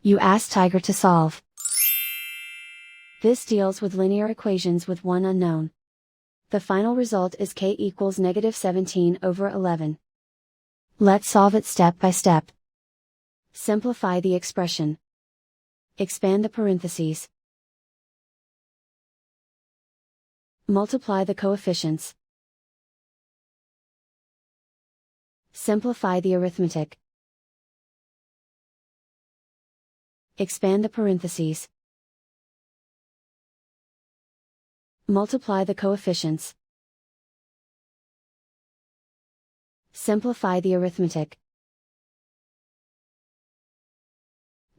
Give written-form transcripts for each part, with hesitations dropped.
You ask Tiger to solve. This deals with linear equations with one unknown. The final result is k equals -17/11. Let's solve it step by step. Simplify the expression. Expand the parentheses. Multiply the coefficients. Simplify the arithmetic. Expand the parentheses. Multiply the coefficients. Simplify the arithmetic.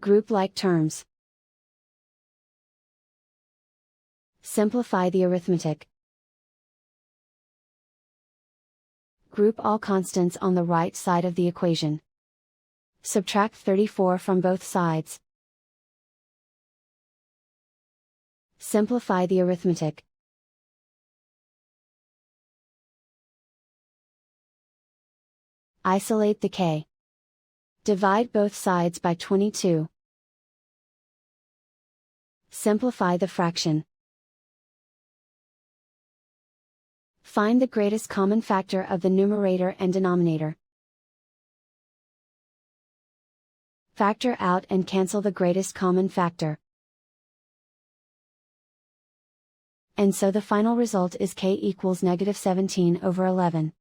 Group like terms. Simplify the arithmetic. Group all constants on the right side of the equation. Subtract 34 from both sides. Simplify the arithmetic. Isolate the k. Divide both sides by 22. Simplify the fraction. Find the greatest common factor of the numerator and denominator. Factor out and cancel the greatest common factor. And so the final result is k equals -17/11.